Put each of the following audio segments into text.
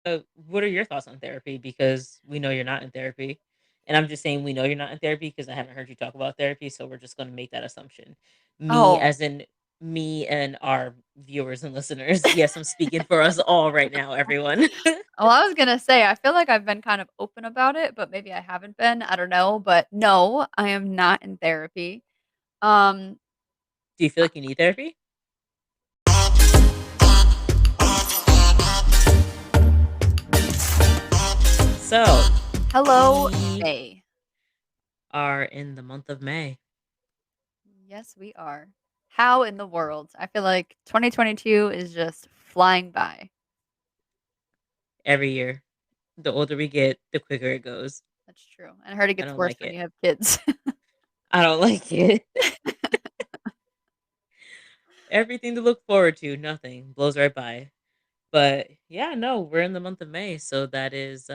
What are your thoughts on therapy? Because we know you're not in therapy. And I'm just saying we know you're not in therapy because I haven't heard you talk about therapy, so we're just gonna make that assumption. Me Oh, as in me and our viewers and listeners. Yes, I'm speaking for us all right now, everyone. well, I was gonna say, I feel like I've been kind of open about it, but maybe I haven't been. I don't know. But no, I am not in therapy. Um, Do you feel like you need therapy? So, hello, we May. are in the month of May Yes, we are. How in the world? I feel like 2022 is just flying by. every year. The older we get, the quicker it goes. That's true. And I heard it I gets don't worse like when it. you have kids. I don't like it. Everything to look forward to, nothing. Blows right by. But yeah, no, we're in the month of May, so that is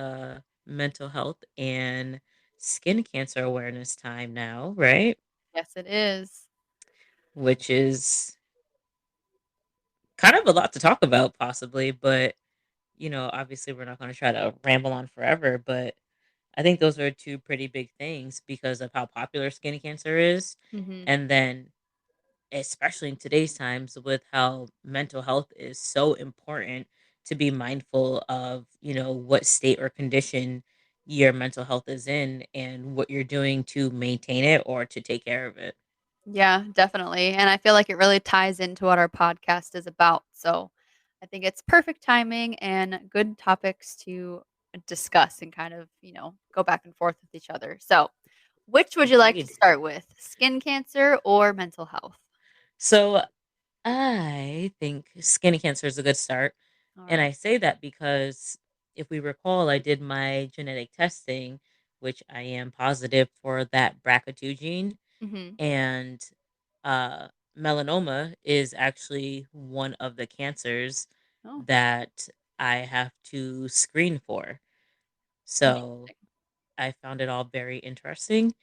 mental health and skin cancer awareness time now, right? Yes, it is. Which is kind of a lot to talk about possibly, but obviously we're not going to try to ramble on forever, but I think those are two pretty big things because of how popular skin cancer is. Hmm. And then especially in today's times with how mental health is so important to be mindful of, what state or condition your mental health is in and what you're doing to maintain it or to take care of it. Yeah, definitely. And I feel like it really ties into what our podcast is about. So I think it's perfect timing and good topics to discuss and kind of, go back and forth with each other. So, which would you like to Agreed. start with? Skin cancer or mental health? So I think skin cancer is a good start. All And right. I say that because if we recall, I did my genetic testing, which I am positive for that BRCA2 gene. Hmm. And uh, melanoma is actually one of the cancers Oh, that I have to screen for. So interesting. I found it all very interesting.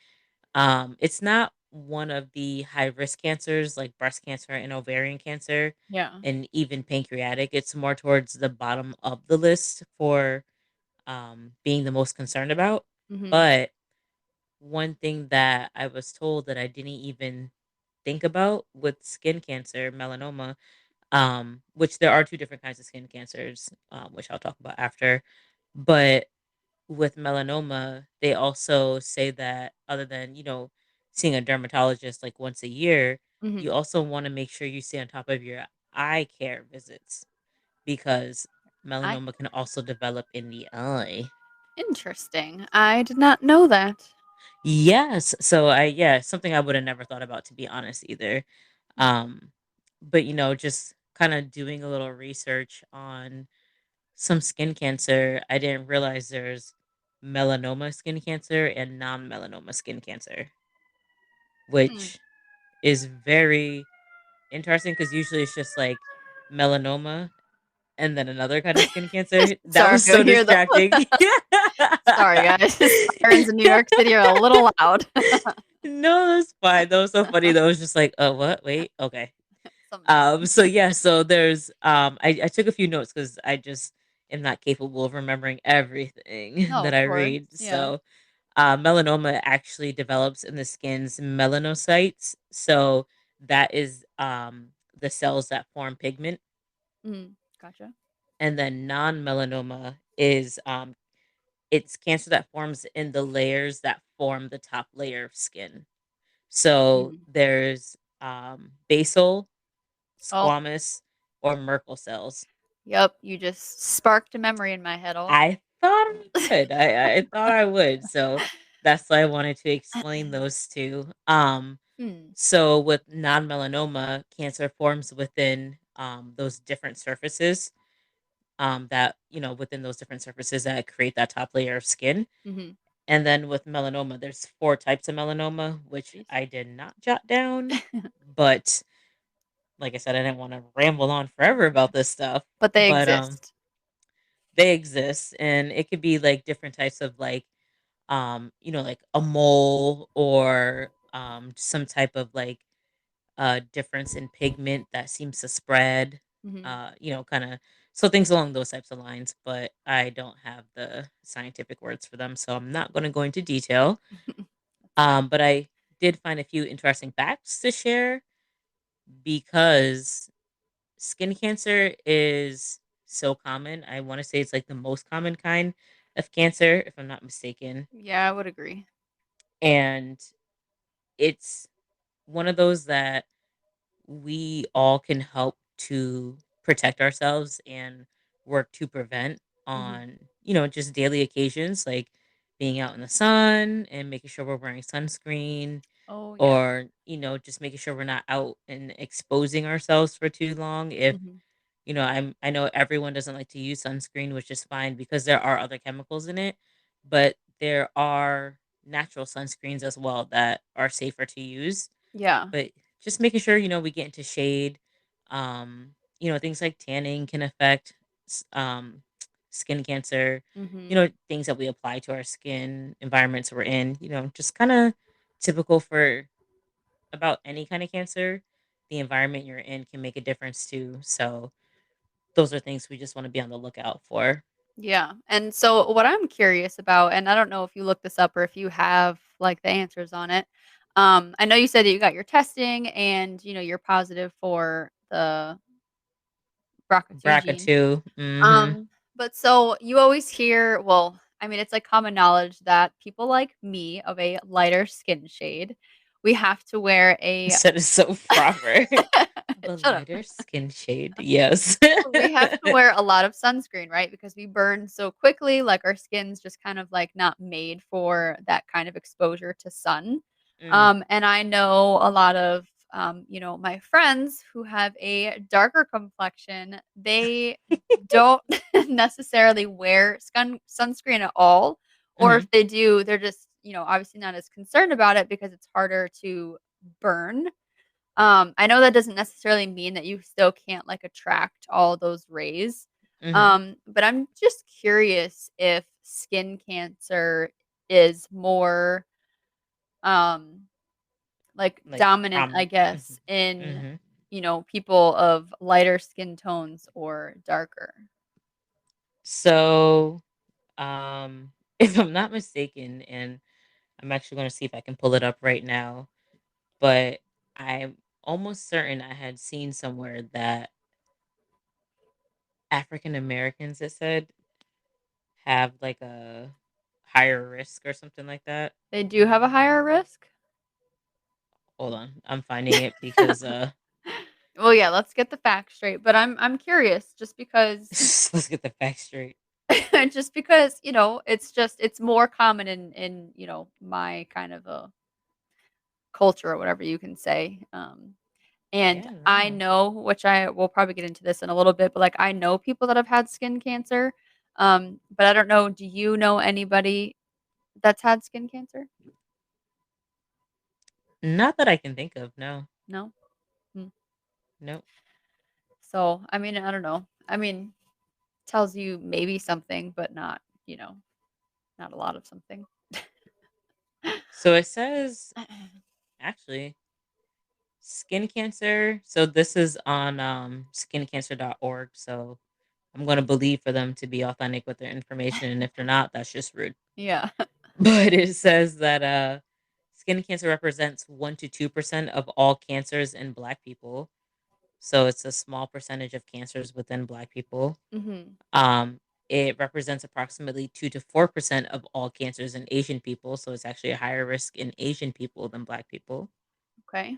It's not one of the high risk cancers like breast cancer and ovarian cancer Yeah. and even pancreatic. It's more towards the bottom of the list for being the most concerned about. Hmm. But one thing that I was told that I didn't even think about with skin cancer, melanoma, which there are two different kinds of skin cancers, which I'll talk about after. But with melanoma, they also say that other than, seeing a dermatologist like once a year, you Hmm. also want to make sure you stay on top of your eye care visits because I melanoma can also develop in the eye. interesting. I did not know that. Yes. So something I would have never thought about to be honest either. Um, but just kind of doing a little research on some skin cancer, I didn't realize there's melanoma skin cancer and non-melanoma skin cancer, Hmm. which is very interesting because usually it's just like melanoma and then another kind of skin cancer. That Sorry was if you so hear them. distracting. Sorry, guys. Sirens in New York City are a little loud. No, that's fine. That was so funny. That was just like, what? Wait, okay. Something happened. So there's I took a few notes because I just am not capable of remembering everything No, that of I course. read. Yeah. So melanoma actually develops in the skin's melanocytes. So that is the cells that form pigment. Mhm. Gotcha. And then non-melanoma is it's cancer that forms in the layers that form the top layer of skin. So Mhm. there's basal, Oh, squamous, or Merkel cells. yep. You just sparked a memory in my head all. I thought I would. I thought I would. So that's why I wanted to explain those two. Hmm. So with non-melanoma, cancer forms within those different surfaces. That within those different surfaces that create that top layer of skin. Mhm. And then with melanoma, there's four types of melanoma, which Jeez. I did not jot down. But like I said, I didn't want to ramble on forever about this stuff. But they But exist. they exist, and it could be like different types of like like a mole or some type of like difference in pigment that seems to spread Mhm. kind of So things along those types of lines, but I don't have the scientific words for them, so I'm not going to go into detail. That's fine. But I did find a few interesting facts to share because skin cancer is so common. I want to say it's like the most common kind of cancer, if I'm not mistaken. Yeah, I would agree. And it's one of those that we all can help to protect ourselves and work to prevent Mhm. on, just daily occasions like being out in the sun and making sure we're wearing sunscreen Oh, yeah. or, just making sure we're not out and exposing ourselves for too long. If, Mhm. I know everyone doesn't like to use sunscreen, which is fine because there are other chemicals in it, but there are natural sunscreens as well that are safer to use, Yeah. but just making sure, we get into shade. Things like tanning can affect skin cancer, Mhm. things that we apply to our skin, environments we're in, just kind of typical for about any kind of cancer. The environment you're in can make a difference too. So those are things we just want to be on the lookout for. Yeah, and so what I'm curious about, and I don't know if you looked this up or if you have, like, the answers on it. I know you said that you got your testing and, you're positive for the BRCA2 gene. BRCA2. Mm-hmm. But so you always hear, well, I mean, it's like common knowledge that people like me of a lighter skin shade, we have to wear a That is so proper. Of a shut up. lighter skin shade. Yes. We have to wear a lot of sunscreen, right? Because we burn so quickly, like our skin's just kind of like not made for that kind of exposure to sun. Mm. And I know a lot of my friends who have a darker complexion, they don't necessarily wear sunscreen at all. Or Mhm. if they do, they're just, obviously not as concerned about it because it's harder to burn. I know that doesn't necessarily mean that you still can't, like, attract all those rays. Mhm. But I'm just curious if skin cancer is more, um, like, Like dominant, I prominent. Mhm. guess, in, Mhm. people of lighter skin tones or darker. So, if I'm not mistaken, and I'm actually going to see if I can pull it up right now, but I'm almost certain I had seen somewhere that African Americans, it said, have like a higher risk or something like that. They do have a higher risk? Hold on, I'm finding it because Well, yeah, let's get the facts straight, but I'm curious just because let's get the facts straight. just because, it's more common in, my kind of a culture or whatever you can say. And Yeah, I no. know, which I will probably get into this in a little bit, but like I know people that have had skin cancer. But I don't know, do you know anybody that's had skin cancer? Not that I can think of. No. No? Hmm. Nope. So, I mean, I don't know. I mean, tells you maybe something, but not, not a lot of something. So it says actually skin cancer. So this is on skincancer.org. So I'm going to believe for them to be authentic with their information, and if they're not, that's just rude. Yeah. But it says that skin cancer represents 1 to 2% of all cancers in black people. So it's a small percentage of cancers within black people. Mhm. Um it represents approximately 2 to 4% of all cancers in Asian people, so it's actually a higher risk in Asian people than black people. Okay.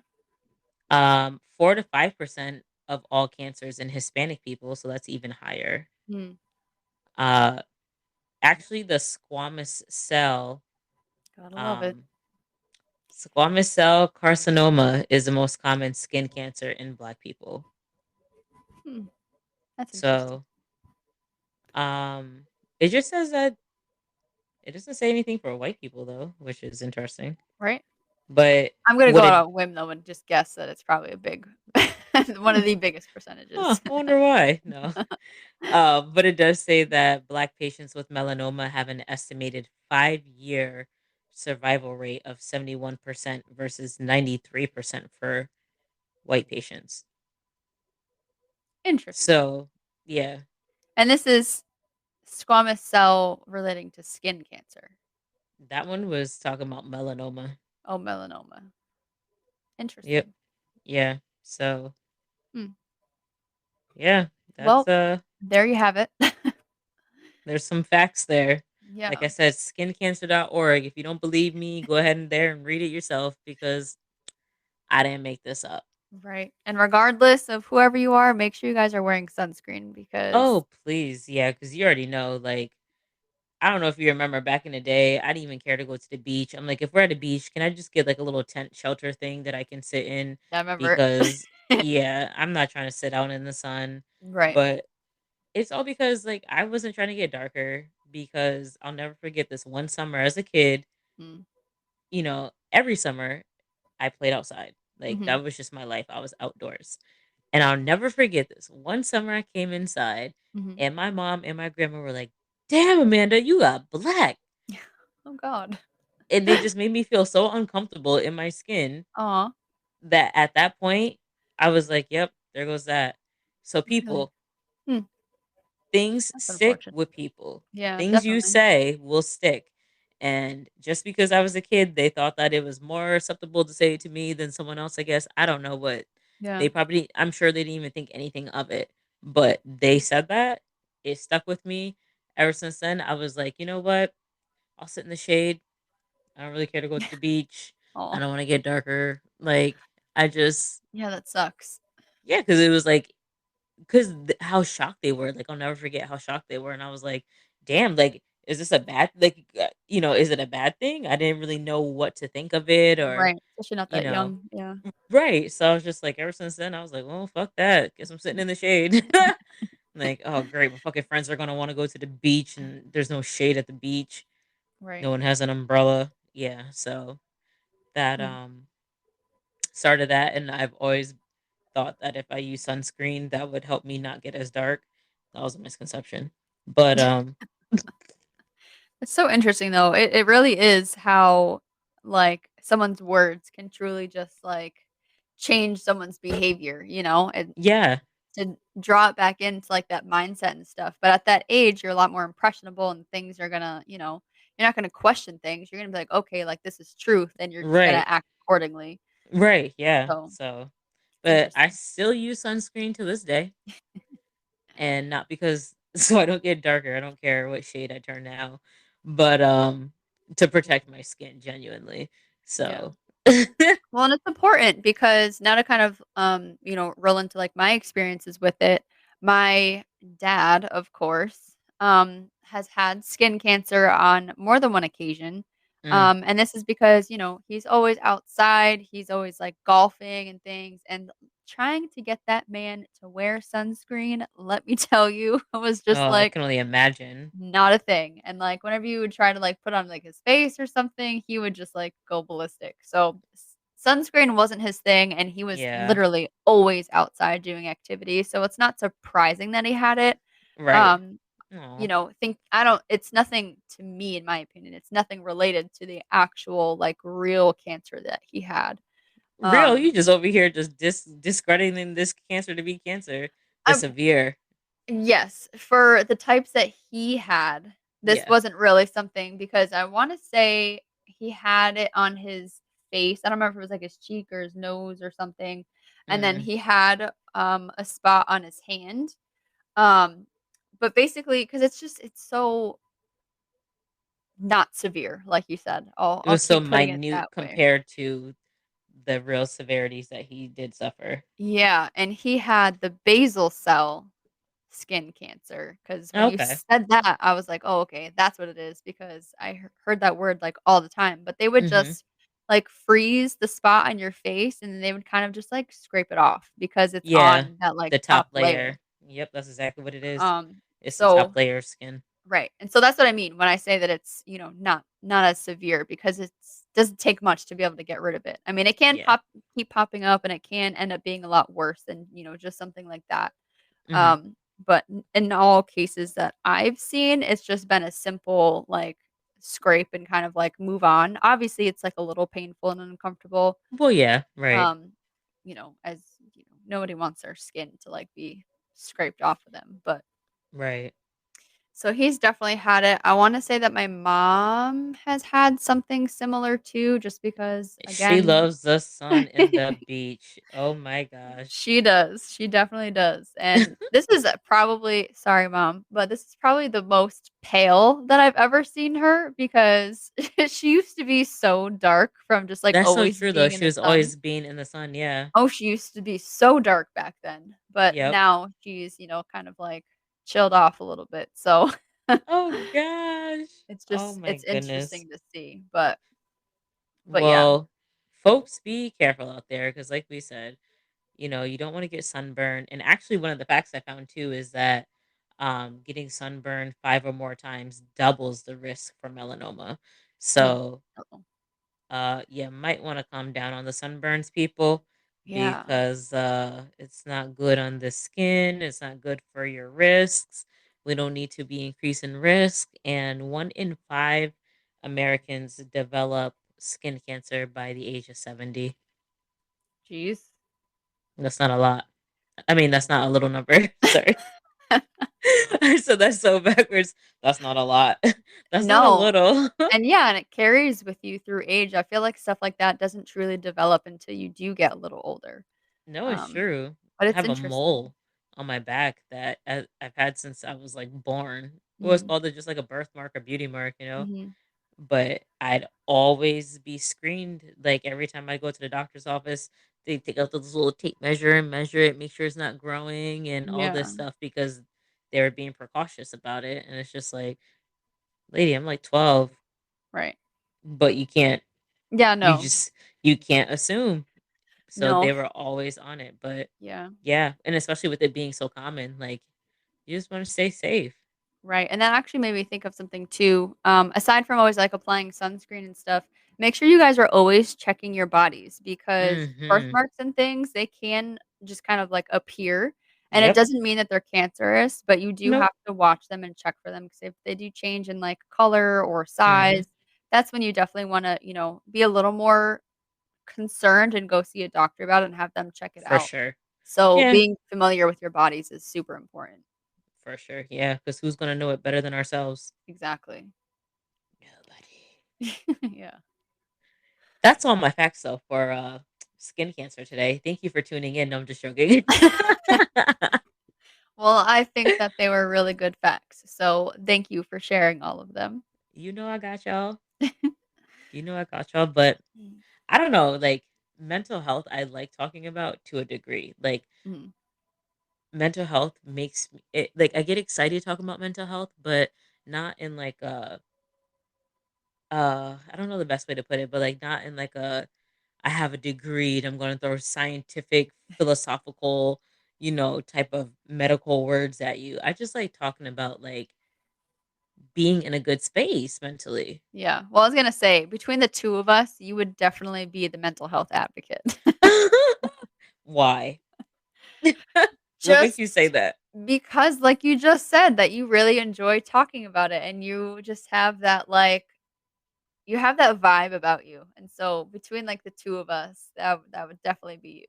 4 to 5% of all cancers in Hispanic people, so that's even higher. Hmm. Uh, Actually, the Gotta love it. um, squamous cell carcinoma is the most common skin cancer in Black people. Hmm. That's interesting. So, um, it just says that it doesn't say anything for white people though, which is interesting. Right? But I'm gonna go what it out on a whim though and just guess that it's probably a big one hmm, of the biggest percentages. I wonder why. No. But it does say that Black patients with melanoma have an estimated 5-year survival rate of 71% versus 93% for white patients. Interesting. So, yeah. And this is squamous cell relating to skin cancer. That one was talking about melanoma. Oh, melanoma. Yep. Interesting. Yeah. So, Hmm. yeah, that's Well, there you have it. there's some facts there. Like Yeah. I said, skincancer.org. If you don't believe me, go ahead and there and read it yourself because I didn't make this up. Right. And regardless of whoever you are, make sure you guys are wearing sunscreen because Oh, please. Yeah, because you already know, like, I don't know if you remember back in the day, I didn't even care to go to the beach. I'm like, if we're at a beach, can I just get like a little tent shelter thing that I can sit in? I remember. Because, yeah, I'm not trying to sit out in the sun. Right. But it's all because, like, I wasn't trying to get darker because I'll never forget this one summer as a kid. Mm. Every summer I played outside. Like, Hmm. that was just my life. I was outdoors. And I'll never forget this. One summer I came inside Hmm. and my mom and my grandma were like, "Damn, Amanda, you got black." Oh God. And they just made me feel so uncomfortable in my skin Aw. that at that point I was like, "Yep, there goes that." So Really? people, Hmm. things That's stick unfortunate. with people. Yeah, Things you definitely. say will stick. And just because I was a kid, they thought that it was more acceptable to say it to me than someone else, I guess. I don't know what Yeah. they probably, I'm sure they didn't even think anything of it, but they said that. It stuck with me. Ever since then, I was like, you know what? I'll sit in the shade. I don't really care to go to the beach. I Oh. don't want to get darker. Like, I just, Yeah, that sucks. yeah, because it was like, because how shocked they were, like, I'll never forget how shocked they were, and I was like, "Damn, like, is this a bad is it a bad thing?" I didn't really know what to think of it or, Right. Especially not you that know young. Yeah. right, so I was just like ever since then, I was like, "Well, fuck that. Guess I'm sitting in the shade." Like, "Oh, great, my fucking friends are gonna wanna go to the beach, and there's no shade at the beach. Right. No one has an umbrella." Yeah, so that, Hmm. started that, and I've always thought that if I use sunscreen, that would help me not get as dark. That was a misconception. But It's so interesting though. It really is how like someone's words can truly just like change someone's behavior, and yeah, to draw it back into like that mindset and stuff. But at that age, you're a lot more impressionable and things are gonna, you're not gonna question things. You're gonna be like, okay, like this is truth, and you're just gonna right. act accordingly. Right, yeah. So So, it's but I interesting. still use sunscreen to this day and not because so I don't get darker. I don't care what shade I turn now, but to protect my skin genuinely. Yeah. So, Well, and it's important because now to kind of, roll into like my experiences with it, my dad, of course, has had skin cancer on more than one occasion. mm, And this is because, he's always outside, he's always like golfing and things. And trying to get that man to wear sunscreen, let me tell you, was just oh, I like can only imagine. not a thing, and, like, whenever you would try to, like, put on, like, his face or something, he would just, like, go ballistic. So, s sunscreen wasn't his thing, and he was Yeah. literally always outside doing activities, so it's not surprising that he had it. Right. Um, Oh. think I don't it's nothing to me, in my opinion, it's nothing related to the actual, like, real cancer that he had. Real, you Um, just over here just discrediting this cancer to be cancer, the I severe. Yes, for the types that he had, this Yeah. wasn't really something because I wanna say he had it on his face. I don't remember if it was, like, his cheek or his nose or something, and then Mm. he had, a spot on his hand. Um, but basically, because it's so not severe, like you said. I'll It I'll was so keep putting it minute that way. compared to the real severities that he did suffer. Yeah, and he had the basal cell skin cancer, because when you Okay. said that, I was like, "Oh, okay, that's what it is," because I heard that word, like, all the time, but they would Mhm. just, like, freeze the spot on your face, and then they would kind of just, like, scrape it off because it's Yeah, on that, like, the top top layer. layer. Yep, that's exactly what it is. Um, It's the top so layer of skin. right, and so that's what I mean when I say that it's, not as severe because it's doesn't take much to be able to get rid of it. I mean, it can Yeah. keep popping up, and it can end up being a lot worse than, just something like that. Mhm. Um, but in all cases that I've seen, it's just been a simple, like, scrape and kind of, like, move on. Obviously, it's, like, a little painful and uncomfortable, Well, yeah, right. um, as, nobody wants their skin to, like, be scraped off of them, but Right. So he's definitely had it. I wanna say that my mom has had something similar too, just because, She again. loves the sun and the beach. Oh my gosh. She does, she definitely does, and this is, probably sorry, mom, but this is probably the most pale that I've ever seen her because she used to be so dark from just, like, That's so always true though. being in She the was sun. always being in the sun, yeah. Oh, she used to be so dark back then, but Yep. now she's, kind of, like, chilled off a little bit, so Oh gosh. Oh my it's goodness. interesting to see, but yeah. Well, folks, be careful out there because, like we said, you don't want to get sunburned. And actually, one of the facts I found too is that getting sunburned 5 or more times doubles the risk for melanoma. Mm. So, Uh-oh. yeah, might want to calm down on the sunburns, people, Yeah. because it's not good on the skin. It's not good for your risks. We don't need to be increasing risk. And 1 in 5 Americans develop skin cancer by the age of 70. Jeez. That's not a lot. I mean, that's not a little number. Sorry. I said that so backwards. That's not a lot. That's not a No. little. And yeah, and it carries with you through age. I feel like stuff like that doesn't truly develop until you do get a little older. No, it's Um, true. but I it's have a interesting. mole on my back that I've had since I was like born. It was Mm, called just like a birthmark or beauty mark. mhm. But I'd always be screened. Like every time I go to the doctor's office, they take out this little tape measure and measure it, make sure it's not growing and all this Yeah, stuff because they were being precautious about it. And it's just like, lady, I'm like 12, right. but Yeah, you no. just, you can't assume. So No. they were always on it. But Yeah. yeah, and especially with it being so common, like you just want to stay safe. Right, and that actually made me think of something too. Aside from always, like, applying sunscreen and stuff, make sure you guys are always checking your bodies because Mm-hmm. birthmarks and things, they can just kind of, like, appear, and it Yep. doesn't mean that they're cancerous, but you do Nope. have to watch them and check for them because if they do change in, like, color or Mm-hmm. size, that's when you definitely wanna, be a little more concerned and go see a doctor about it and have them check it For out. sure. So, Yeah. being familiar with your bodies is super important. For sure. Yeah. Because who's gonna know it better than ourselves? Exactly. Nobody. Yeah. That's all my facts though for skin cancer today. Thank you for tuning in. No, I'm just joking. Well, I think that they were really good facts, so thank you for sharing all of them. I got y'all. I got y'all. But Mm, I don't know, like mental health, I like talking about to a degree. Like mhm, mental health makes me it, like I get excited talking about mental health, but not in like I don't know the best way to put it, but like not in like a I have a degree and I'm going to throw scientific, philosophical, type of medical words at you. I just like talking about like being in a good space mentally. yeah. Well, I was gonna say, between the 2 of us, you would definitely be the mental health advocate. Why? What makes Just you say that? because, like you just said, that you really enjoy talking about it, and you just have that, like you have that vibe about you, and so between, like, the 2 of us, that would definitely be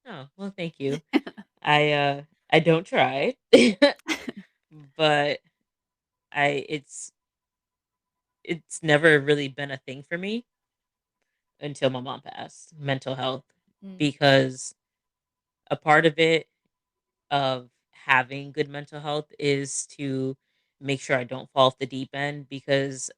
Oh, well, thank you. I don't try. But I it's never really been a thing for me until my mom passed, mental health, you. Mm, because a part of it of having good mental health is to make sure I don't fall off the deep end because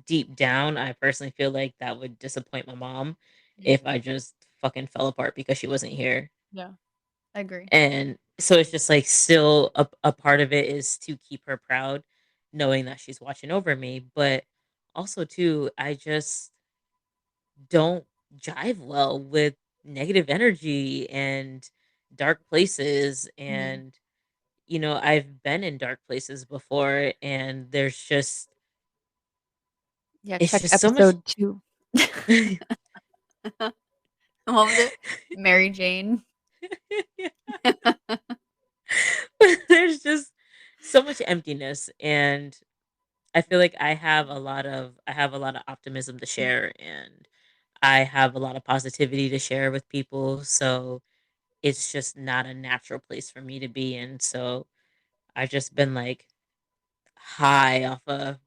deep down I personally feel like that would disappoint my mom if mm, I just fucking fell apart because she wasn't here. yeah, I agree. And so it's just like still a part of it is to keep her proud knowing that she's watching over me, but also too I just don't jive well with negative energy and dark places. Mhm. And I've been in dark places before and Yeah, it's check just so much. episode 2. What was it? Mary Jane? There's just so much emptiness, and I feel like I have a lot of optimism to Mm, share, and I have a lot of positivity to share with people, so it's just not a natural place for me to be in. So I've just been like high off of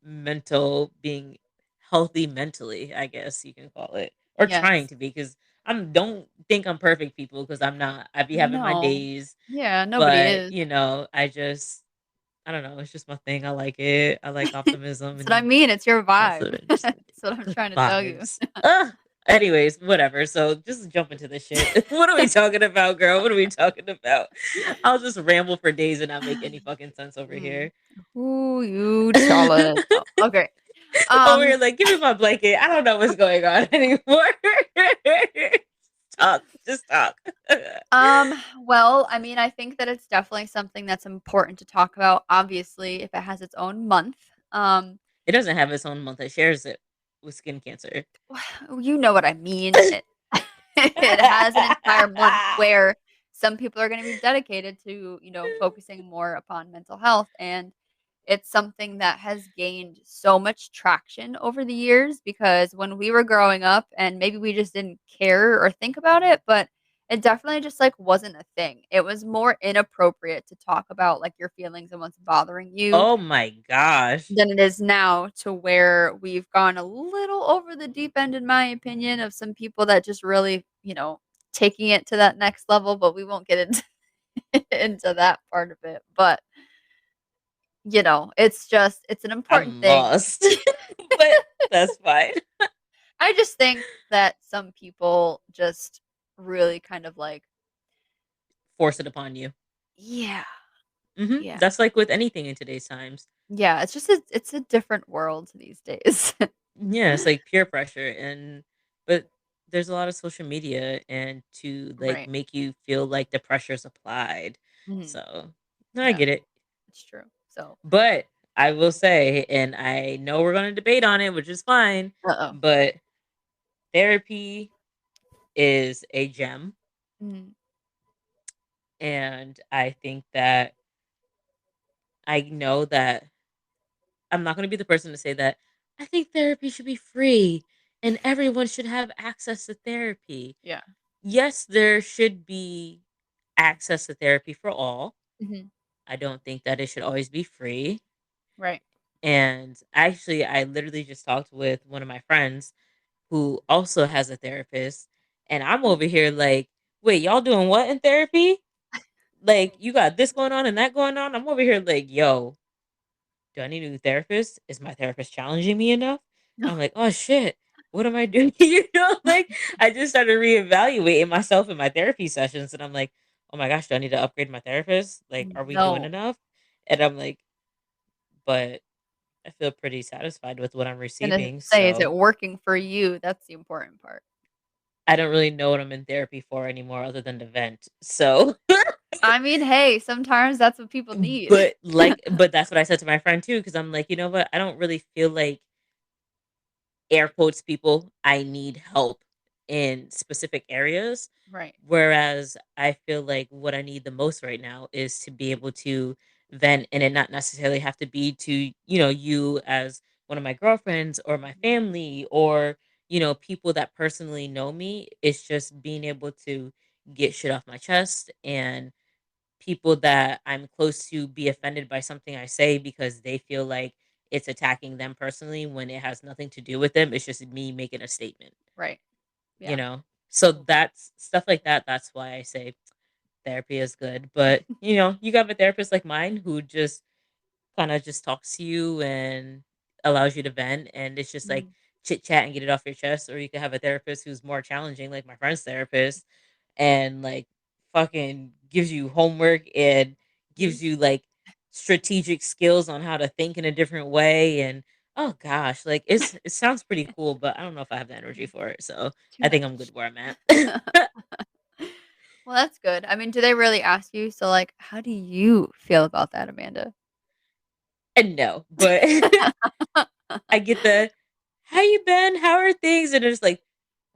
mental being healthy mentally, I guess you can call it, or trying Yes. to be, because don't think I'm perfect, people, because I'm not. I be having my No. days, Yeah, nobody but is. I don't know. It's just my thing. I like it. I like optimism That's what I and mean, it's your vibe. positive and just That's what I'm good trying to tell you. vibes. Anyways, whatever. So just jump into the shit. What are we talking about, girl? What are we talking about? I'll just ramble for days and not make any fucking sense over Mm. here. Ooh, you tell it. Oh, okay. Over here, Um, like, give me my blanket. I don't know what's going on anymore. Talk, just talk. well, I mean, I think that it's definitely something that's important to talk about, obviously, if it has its own month. Um, It doesn't have its own month. It shares it with skin cancer. you know what I mean. It has an entire month where some people are gonna be dedicated to, focusing more upon mental health, and it's something that has gained so much traction over the years because when we were growing up and maybe we just didn't care or think about it, but it definitely just, like, wasn't a thing. It was more inappropriate to talk about, like, your feelings and what's bothering you Oh my gosh. than it is now to where we've gone a little over the deep end, in my opinion, of some people that just really, taking it to that next level, but we won't get into into that part of it. But, it's an important I'm thing. lost. But that's fine. I just think that some people just really kind of like, Force it upon you. yeah, yeah. That's like with anything in today's times. Yeah, it's a different world these days. Yeah, it's like peer pressure, but there's a lot of social media and to like Right. make you feel like the pressure's applied. Mhm. So, no, I Yeah, get it. it's true. So, But I will say, and I know we're going to debate on it, which is fine, uh-oh. but therapy is a gem. Mhm. And I think that I know that I'm not going to be the person to say that I think therapy should be free and everyone should have access to therapy. Yeah. Yes, there should be access to therapy for all. Mhm. I don't think that it should always be free. Right. And actually, I literally just talked with one of my friends who also has a therapist. And I'm over here like, wait, y'all doing what in therapy? Like, you got this going on and that going on. I'm over here like, yo, do I need a new therapist? Is my therapist challenging me enough? And I'm like, oh shit, what am I doing? Like I just started reevaluating myself in my therapy sessions, and I'm like, oh my gosh, do I need to upgrade my therapist? Like, are we doing No. enough? And I'm like, but I feel pretty satisfied with what I'm Gonna receiving, say, is it so working for you? That's the important part. I don't really know what I'm in therapy for anymore, other than to vent. So, I mean, hey, sometimes that's what people need. but that's what I said to my friend too, because I'm like, you know what? I don't really feel like air quotes people, I need help in specific areas. Right. Whereas I feel like what I need the most right now is to be able to vent and it not necessarily have to be to, you as one of my girlfriends or my Mhm. family or, people that personally know me. It's just being able to get shit off my chest and people that I'm close to be offended by something I say because they feel like it's attacking them personally when it has nothing to do with them. It's just me making a statement, Right. you Yeah. know? So that's stuff like that. That's why I say therapy is good. But, you got a therapist like mine who just kind of just talks to you and allows you to vent. And it's just like Mhm. chit chat and get it off your chest. Or you could have a therapist who's more challenging, like my friend's therapist, and like fucking gives you homework and gives Oof. you like strategic skills on how to think in a different way and oh gosh, like it sounds pretty cool, but I don't know if I have the energy Mhm. for it. So Too I think I'm good much. where I'm at. Well, that's good. I mean, do they really ask you? So, like, how do you feel about that, Amanda? And no, but I get the how you been? How are things? And it's like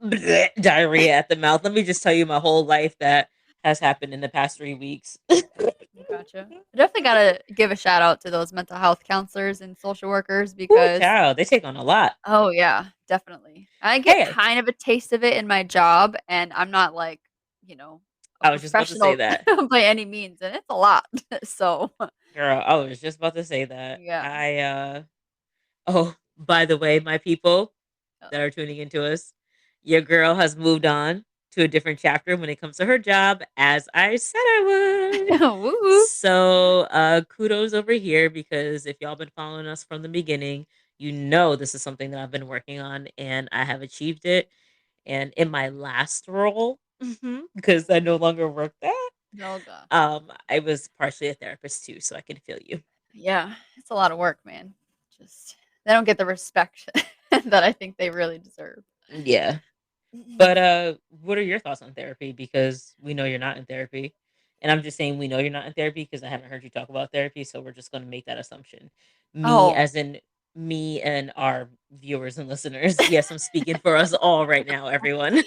bleh, diarrhea at the mouth. Let me just tell you my whole life that has happened in the past 3 weeks. Gotcha. I definitely gotta give a shout out to those mental health counselors and social workers Ooh, because child, they take on a lot. oh, yeah, definitely. I get Hey, kind of a taste of it in my job, and I'm not, like, you know, a I was just about to say professional that. by any means, and it's a lot. So, Girl, I was just about to say that. yeah. Oh, by the way, my people that are tuning into us, your girl has moved on to a different chapter when it comes to her job, as I said I would. Woo woo. So, kudos over here because if y'all been following us from the beginning, you know this is something that I've been working on and I have achieved it. And in my last role, because I no longer work that, Oh god. I was partially a therapist too, so I can feel you. Yeah, it's a lot of work, man. Just they don't get the respect that I think they really deserve. Yeah. But what are your thoughts on therapy? Because we know you're not in therapy. And I'm just saying we know you're not in therapy because I haven't heard you talk about therapy, so we're just going to make that assumption. Me Oh. as in me and our viewers and listeners. Yes, I'm speaking for us all right now, everyone.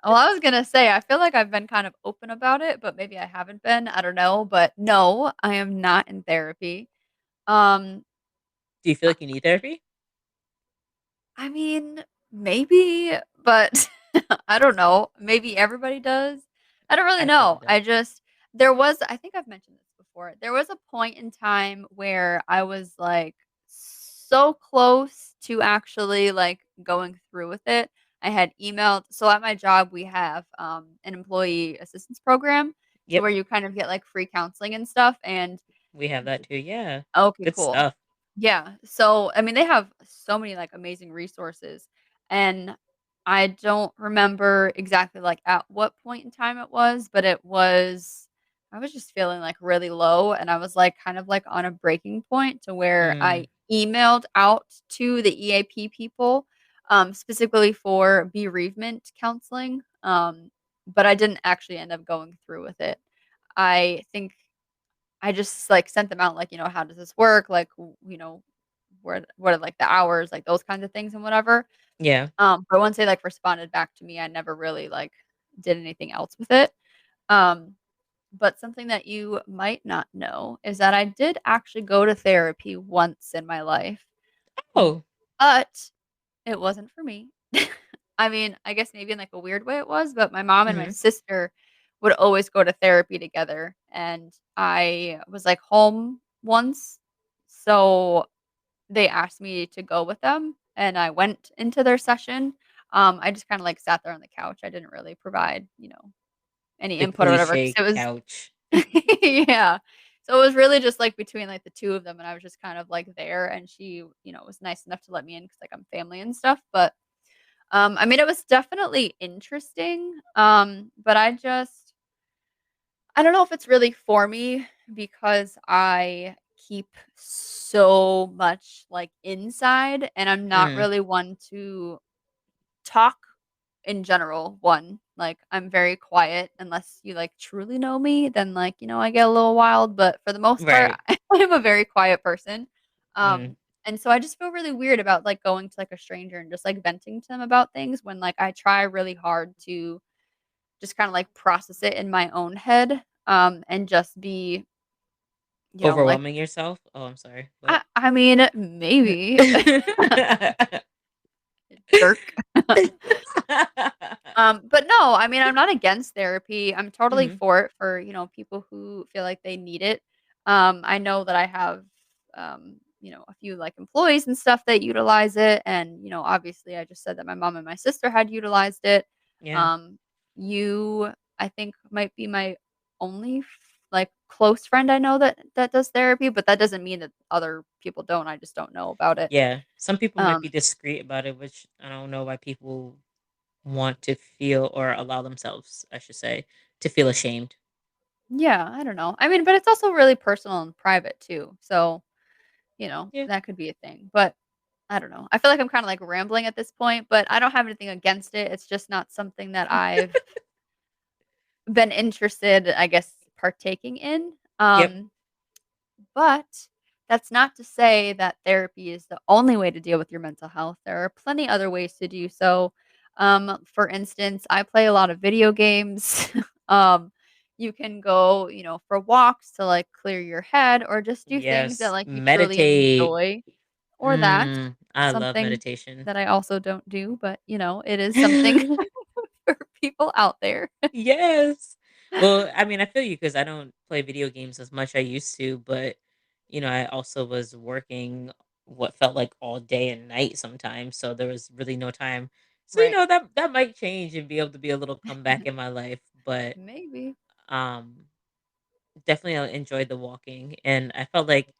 Well, I was gonna say, I feel like I've been kind of open about it, but maybe I haven't been. I don't know. But no, I am not in therapy. Um, Do you feel like you need therapy? I mean, maybe, but I don't know. Maybe everybody does. I don't really I feel know. like that. I think I've mentioned this before. There was a point in time where I was like so close to actually like going through with it. I had emailed, so at my job, we have an employee assistance program. So Yep, where you kind of get like free counseling and stuff. And we have that too. Yeah. okay, Good cool. stuff. Yeah. So, I mean, they have so many like amazing resources. And I don't remember exactly like at what point in time it was, but I was just feeling like really low. And I was like kind of like on a breaking point to where I Mm, emailed out to the EAP people, specifically for bereavement counseling. But I didn't actually end up going through with it. I think I just, like, sent them out, like, "How does this work?" Like, what are, like, the hours, like, those kinds of things and whatever. yeah. But once they, like, responded back to me, I never really, like, did anything else with it. Um, but something that you might not know is that I did actually go to therapy once in my life, Oh. but it wasn't for me. I mean, I guess maybe in, like, a weird way it was, but my mom and my Hmm. sister would always go to therapy together, and I was, like, home once, so they asked me to go with them, and I went into their session. I just kinda, like, sat there on the couch. I didn't really provide, any The input or whatever because cliche it was couch. yeah. So it was really just, like, between, like, the 2 of them, and I was just kind of, like, there, and she, was nice enough to let me in because like, I'm family and stuff, but I mean, it was definitely interesting, but I don't know if it's really for me because I keep so much, like, inside, and I'm not Mm, really one to talk in general, one, like, I'm very quiet unless you, like, truly know me, then, like, I get a little wild, but for the most part, right. I'm a very quiet person, Mm, and so I just feel really weird about, like, going to, like, a stranger and just, like, venting to them about things when, like, I try really hard to just kinda, like, process it in my own head, and just be, like overwhelming yourself? Oh, I'm sorry. What? I mean, maybe. Jerk. But no, I mean, I'm not against therapy. I'm totally Mhm. for it for, people who feel like they need it. I know that I have, a few like employees and stuff that utilize it. And, obviously I just said that my mom and my sister had utilized it. Yeah. Um, you, I think might be my only like close friend I know that does therapy, but that doesn't mean that other people don't. I just don't know about it. Yeah. Some people might be Um, discreet about it, which I don't know why people want to feel or allow themselves, I should say, to feel ashamed. yeah, I don't know. I mean, but it's also really personal and private too. So, Yeah. that could be a thing. But I don't know. I feel like I'm kind of like rambling at this point, but I don't have anything against it. It's just not something that I've been interested, I guess, partaking in. Yep. But that's not to say that therapy is the only way to deal with your mental health. There are plenty other ways to do so. For instance, I play a lot of video games. um, you can go, for walks to like clear your head or just do things that Yes. like you truly Meditate. enjoy or that. I love Something meditation. that I also don't do, but it is something for people out there. Yes. Well, I mean, I feel you because I don't play video games as much I used to, but I also was working what felt like all day and night sometimes, so there was really no time. So, Right. that might change and be able to be a little comeback in my life, but Maybe. um definitely I enjoyed the walking, and I felt like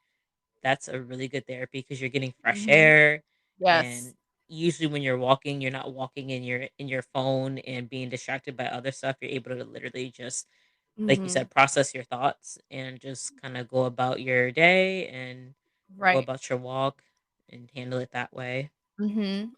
that's a really good therapy because you're getting fresh Mhm. air, Yes. and usually when you're walking, you're not walking in your phone and being distracted by other stuff. You're able to literally just, like you Mhm. said, process your thoughts and just kind of go about your day and go Right. about your walk and handle it that way.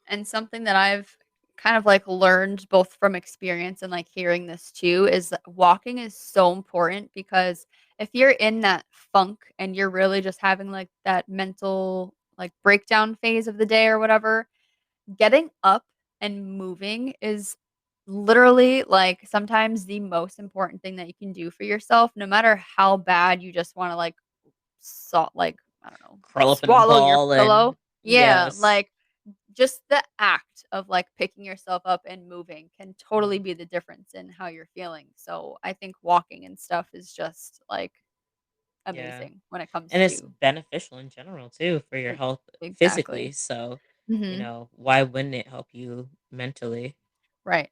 And something that I've kind of, like, learned both from experience and, like, hearing this too is that walking is so important because if you're in that funk and you're really just having, like, that mental, like, breakdown phase of the day or whatever, getting up and moving is literally, like, sometimes the most important thing that you can do for yourself, no matter how bad you just wanna, like, I don't know, Curl up in a swallow your ball pillow. and Yeah, yes. like, just the act of, like, picking yourself up and moving can totally Mhm. be the difference in how you're feeling, so I think walking and stuff is just, like, Yeah. amazing when it comes And it's to beneficial in general too for your e health physically. exactly. So, Mhm. why wouldn't it help you mentally? Right.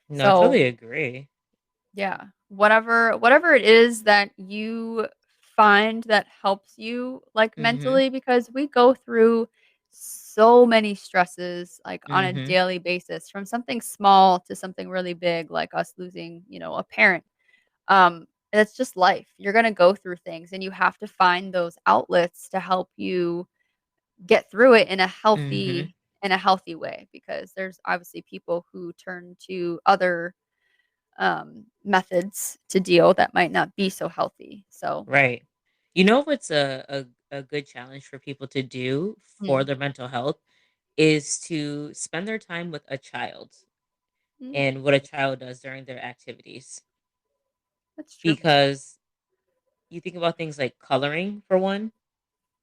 No, I So totally agree. yeah. Whatever it is that you find that helps you, like, Mhm. mentally because we go through so many stresses, like, on a Mhm. daily basis from something small to something really big, like us losing, a parent. It's just life. You're gonna go through things, and you have to find those outlets to help you get through it Mhm. in a healthy way because there's obviously people who turn to other methods to deal that might not be so healthy. So, Right. You know what's a good challenge for people to do for mm, their mental health is to spend their time with a child mm, and what a child does during their activities. that's true. Because you think about things like coloring for one.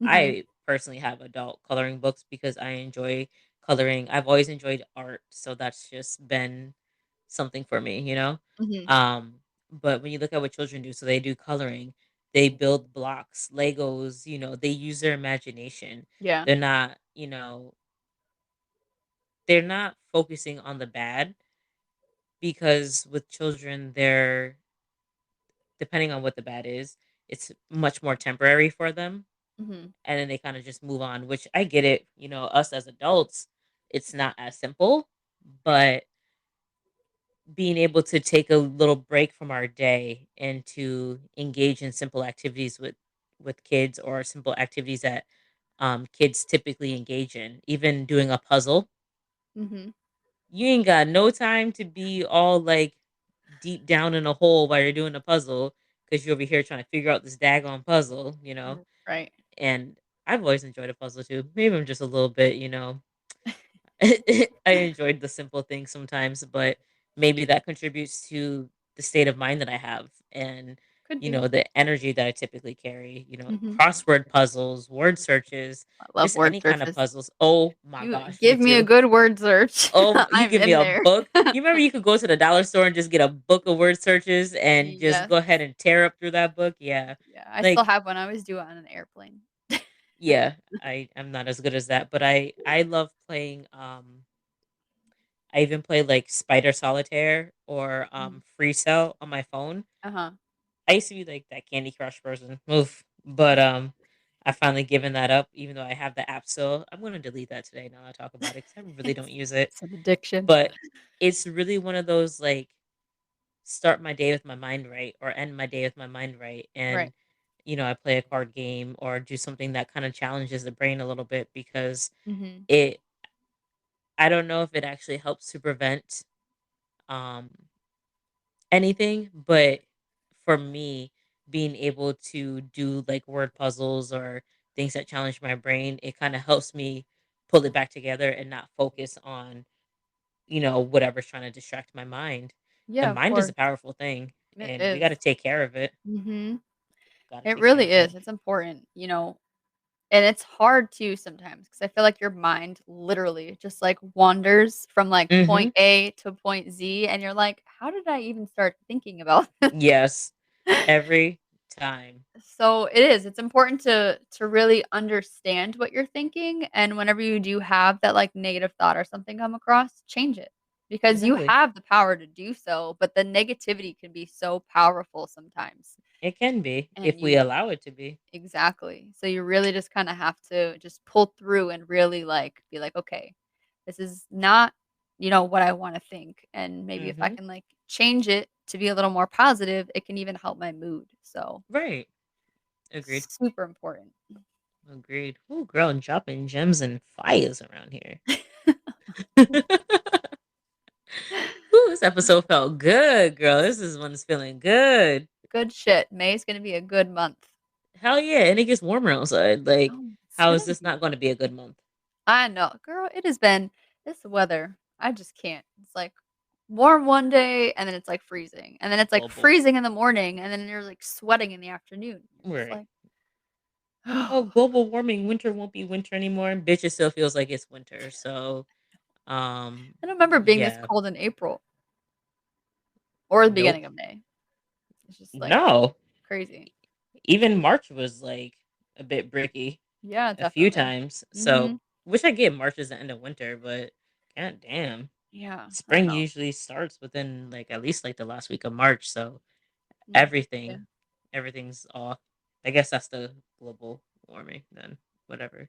Mhm, I personally have adult coloring books because I enjoy coloring. I've always enjoyed art, so that's just been something for me. mhm, Um, but when you look at what children do, so they do coloring, they build blocks, Legos, they use their imagination. yeah, They're not focusing on the bad because with children, they're depending on what the bad is, it's much more temporary for them, mhm, and then they kind of just move on, which I get it. Us as adults, it's not as simple, but being able to take a little break from our day and to engage in simple activities with kids, or simple activities that kids typically engage in, even doing a puzzle. mhm, You ain't got no time to be all like deep down in a hole while you're doing a puzzle because you're over here trying to figure out this daggone puzzle. right. And I've always enjoyed a puzzle too. Maybe I'm just a little bit, I enjoyed the simple things sometimes, but maybe that contributes to the state of mind that I have, and Could be. the energy that I typically carry. Mhm. Crossword puzzles, word searches, I love just word any kind of searches. puzzles. Oh my You gosh, me give me a too. good word search. You I'm give me in a there. book. You remember you could go to the dollar store and just get a book of word searches and just Yes. go ahead and tear up through that book. Yeah. Yeah, I still Like, have one. I always do it on an airplane. yeah, I'm not as good as that, but I love playing. I even play like Spider Solitaire or Mhm. Free Cell on my phone. Uh-huh. I used to be like that Candy Crush person. Oof. But I finally given that up, even though I have the app still. I'm gonna delete that today now that I talk about it because I really don't It's use it. it's an addiction. But it's really one of those, like, start my day with my mind right or end my day with my mind right. Right. And I play a card game or do something that kind of challenges the brain a little bit because Mhm. it I don't know if it actually helps to prevent um anything, but for me, being able to do like word puzzles or things that challenge my brain, it kind of helps me pull it back together and not focus on, whatever's trying to distract my mind. The Yeah, of mind is course. a powerful thing, It and we got to is. take care of it. Mhm. Got to It take care really of it. is. It's important, and it's hard too sometimes because I feel like your mind literally just, like, wanders from, like, Mhm. point A to point Z, and you're like, how did I even start thinking about this? Yes, every time. So it is. It's important to really understand what you're thinking, and whenever you do have that like negative thought or something come across, change it because you Exactly. have the power to do so, but the negativity can be so powerful sometimes. It can be And if we you allow it to be. exactly. So you really just kind of have to just pull through and really like be like, okay, this is not, what I want to think. And maybe if I Mhm. can like change it to be a little more positive, it can even help my mood. So Right. Agreed. super important. Agreed. Ooh, girl, dropping gems and fires around here. Ooh, this episode felt good, girl. This one's feeling good. Good shit. May's gonna be a good month. Hell yeah, and it gets warmer outside. Like, Oh, it's how gonna is this be. not going to be a good month? I know, girl. It has been this weather. I just can't. It's like warm one day, and then it's like freezing, and then it's like Global. freezing in the morning, and then you're like sweating in the afternoon. You're just Right. like, Oh, global warming. Winter won't be winter anymore. Bitch, it still feels like it's winter. So, I don't remember being this yeah. cold in April or the Nope. beginning of May. It's just like No. crazy. Even March was like a bit bricky Yeah, a few definitely. times. So, Mhm. which I get March is the end of winter, but god damn. Yeah, I don't Spring know. usually starts within like at least like the last week of March. So, Mm, yeah. everything's off. I guess that's the global warming then. Whatever.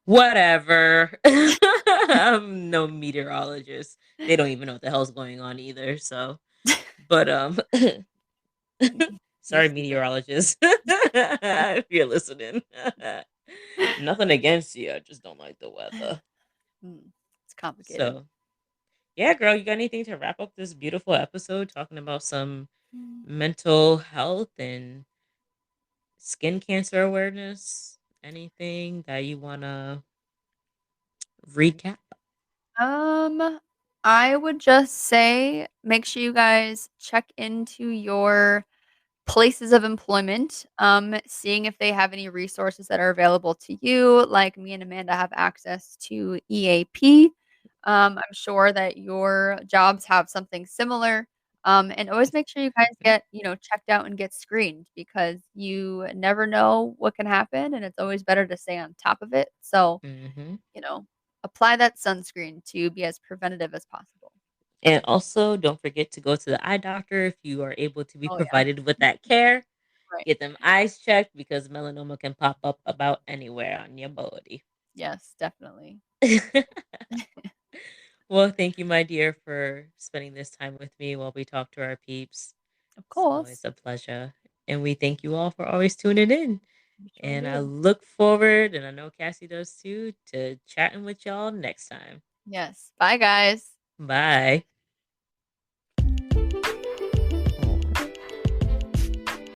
Whatever. I'm no meteorologist. They don't even know what the hell's going on either. So, but sorry, Used to it. meteorologists, if you're listening. Nothing against you. I just don't like the weather. Mm, it's complicated. So, yeah, girl, you got anything to wrap up this beautiful episode talking about some Mm. mental health and skin cancer awareness? Anything that you want to recap? Um, I would just say make sure you guys check into your places of employment, seeing if they have any resources that are available to you. Like me and Amanda have access to EAP. I'm sure that your jobs have something similar. And always make sure you guys get, checked out and get screened because you never know what can happen. And it's always better to stay on top of it. So, Mm-hmm. you know, apply that sunscreen to be as preventative as possible. And also, don't forget to go to the eye doctor if you are able to be Oh, yeah. provided with that care. Right. Get them eyes checked because melanoma can pop up about anywhere on your body. Yes, definitely. Well, thank you, my dear, for spending this time with me while we talk to our peeps. Of It's course. always a pleasure. And we thank you all for always tuning in. We sure And I do. look forward, and I know Cassie does too, to chatting with y'all next time. Yes. Bye, guys. Bye.